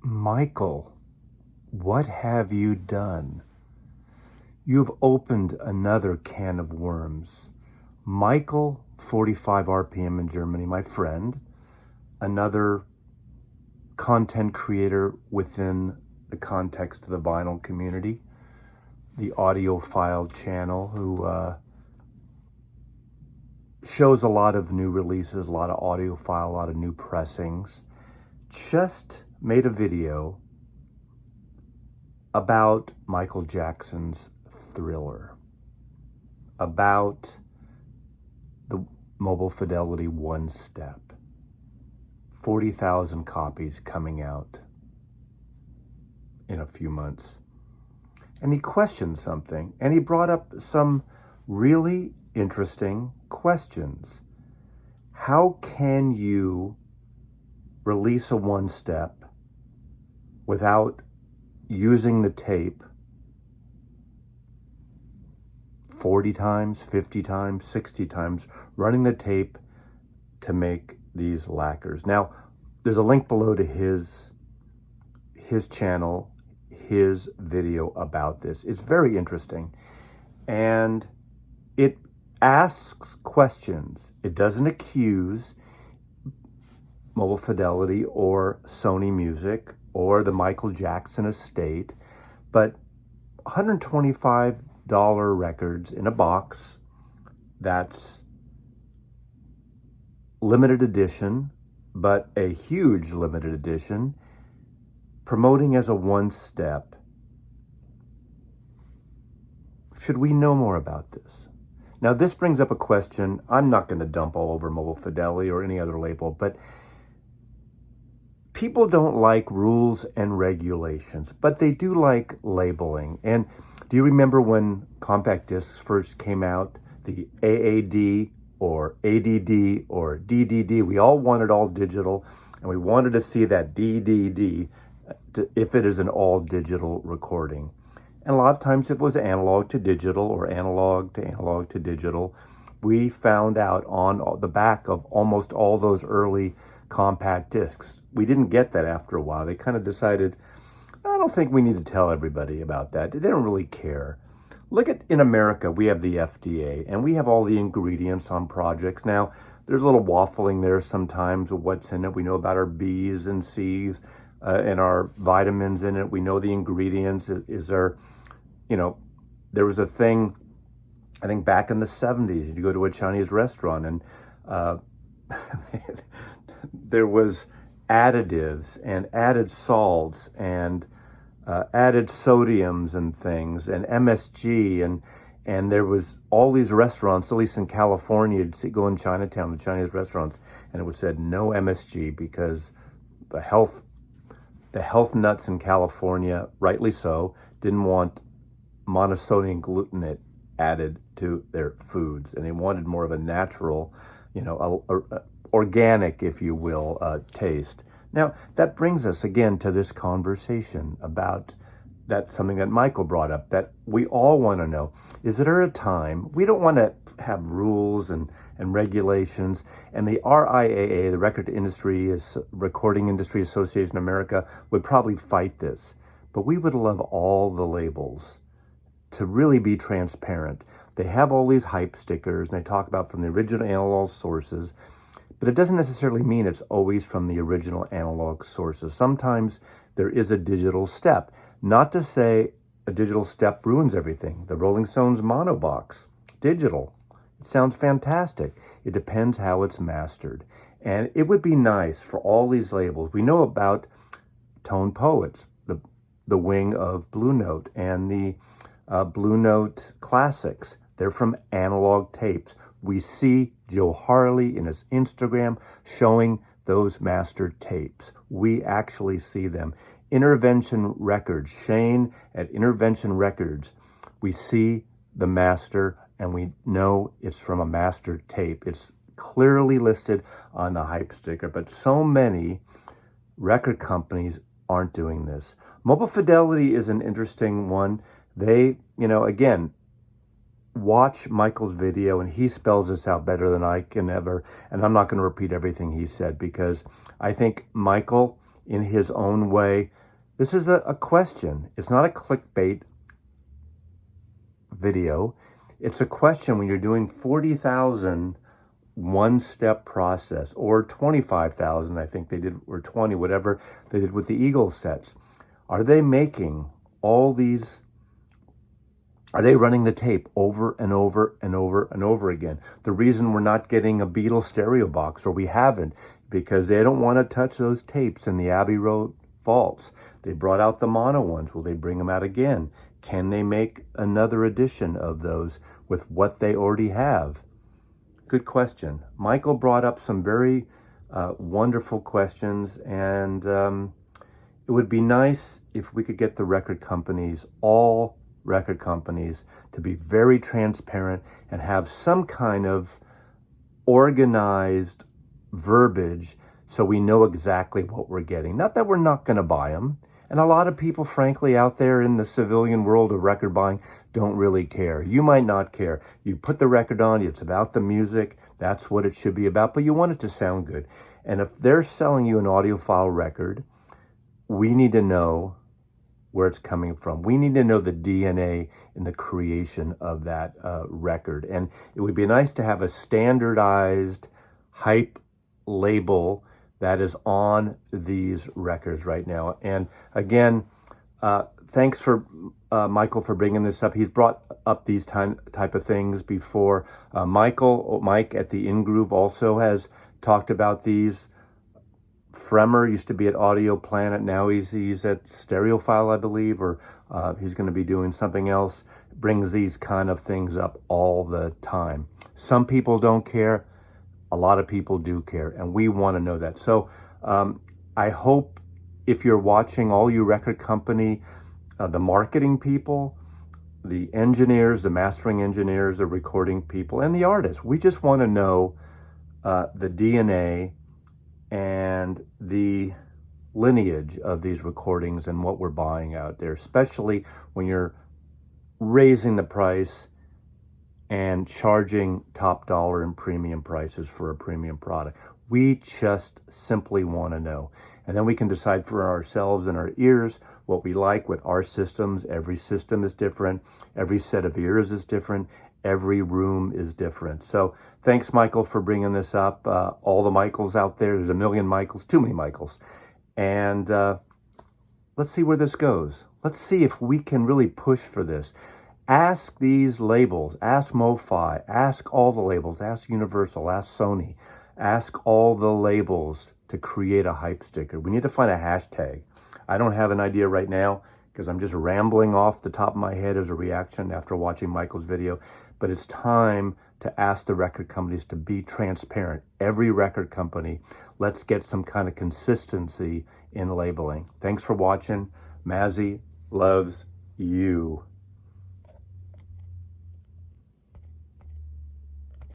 Michael, what have you done? You've opened another can of worms. Michael, 45 RPM in Germany, my friend, another content creator within the context of the vinyl community, the Audiophile channel, who shows a lot of new releases, a lot of audiophile, a lot of new pressings, just made a video about Michael Jackson's Thriller, about the Mobile Fidelity One Step, 40,000 copies coming out in a few months. And he questioned something, and he brought up some really interesting questions. How can you release a one step without using the tape 40 times, 50 times, 60 times, running the tape to make these lacquers? Now, there's a link below to his channel, his video about this. It's very interesting. And it asks questions. It doesn't accuse Mobile Fidelity or Sony Music or the Michael Jackson estate, but $125 records in a box that's limited edition, but a huge limited edition, promoting as a one step. Should we know more about this? Now, this brings up a question. I'm not going to dump all over Mobile Fidelity or any other label, but people don't like rules and regulations, but they do like labeling. And do you remember when compact discs first came out, the AAD or ADD or DDD? We all wanted all digital, and we wanted to see that DDD if it is an all digital recording. And a lot of times it was analog to digital or analog to digital. We found out on the back of almost all those early compact discs. We didn't get that after a while. They kind of decided, I don't think we need to tell everybody about that. They don't really care. Look at, in America, we have the FDA, and we have all the ingredients on projects. Now, there's a little waffling there sometimes of what's in it. We know about our B's and C's and our vitamins in it. We know the ingredients. Is there, there was a thing, I think back in the 70s, you go to a Chinese restaurant and there was additives and added salts and added sodiums and things and MSG and there was all these restaurants, at least in California, you'd go in Chinatown, the Chinese restaurants, and it was said no MSG because the health nuts in California, rightly so, didn't want monosodium glutamate added to their foods, and they wanted more of a natural, organic, if you will, taste. Now, that brings us again to this conversation about that, something that Michael brought up, that we all want to know. Is there a time, we don't want to have rules and regulations, and the RIAA, the Recording Industry Association of America, would probably fight this. But we would love all the labels to really be transparent. They have all these hype stickers, and they talk about from the original analog sources, but it doesn't necessarily mean it's always from the original analog sources. Sometimes there is a digital step. Not to say a digital step ruins everything. The Rolling Stones mono box, digital. It sounds fantastic. It depends how it's mastered. And it would be nice for all these labels. We know about Tone Poets, the wing of Blue Note, and the Blue Note Classics. They're from analog tapes. We see Joe Harley in his Instagram showing those mastered tapes. We actually see them. Intervention Records, Shane at Intervention Records, we see the master and we know it's from a mastered tape. It's clearly listed on the hype sticker, but so many record companies aren't doing this. Mobile Fidelity is an interesting one. They, again, watch Michael's video, and he spells this out better than I can ever, and I'm not going to repeat everything he said because I think Michael, in his own way, This is a question. It's not a clickbait video. It's a question when you're doing 40,000 one-step process, or 25,000, I think they did, or 20, whatever they did with the Eagle sets. Are they making all these, are they running the tape over and over and over and over again? The reason we're not getting a Beatles stereo box, or we haven't, because they don't want to touch those tapes in the Abbey Road vaults. They brought out the mono ones. Will they bring them out again? Can they make another edition of those with what they already have? Good question. Michael brought up some very wonderful questions, and it would be nice if we could get the record companies, all record companies, to be very transparent and have some kind of organized verbiage so we know exactly what we're getting. Not that we're not going to buy them. And a lot of people, frankly, out there in the civilian world of record buying don't really care. You might not care. You put the record on, it's about the music. That's what it should be about, but you want it to sound good. And if they're selling you an audiophile record, we need to know where it's coming from. We need to know the DNA in the creation of that record. And it would be nice to have a standardized hype label that is on these records right now. And again, thanks for Michael for bringing this up. He's brought up these type of things before. Mike at the In Groove also has talked about these. Fremer used to be at Audio Planet. Now he's at Stereophile, I believe, or he's going to be doing something else. Brings these kind of things up all the time. Some people don't care. A lot of people do care, and we want to know that. So I hope if you're watching, all you record company, the marketing people, the engineers, the mastering engineers, the recording people, and the artists, we just want to know the DNA and the lineage of these recordings and what we're buying out there, especially when you're raising the price and charging top dollar and premium prices for a premium product. We just simply want to know. And then we can decide for ourselves and our ears what we like with our systems. Every system is different. Every set of ears is different. Every room is different. So thanks, Michael, for bringing this up. All the Michaels out there, there's a million Michaels, too many Michaels. And let's see where this goes. Let's see if we can really push for this. Ask these labels, ask MoFi, ask all the labels, ask Universal, ask Sony, ask all the labels to create a hype sticker. We need to find a hashtag. I don't have an idea right now because I'm just rambling off the top of my head as a reaction after watching Michael's video, but it's time to ask the record companies to be transparent. Every record company, let's get some kind of consistency in labeling. Thanks for watching. Mazzy loves you.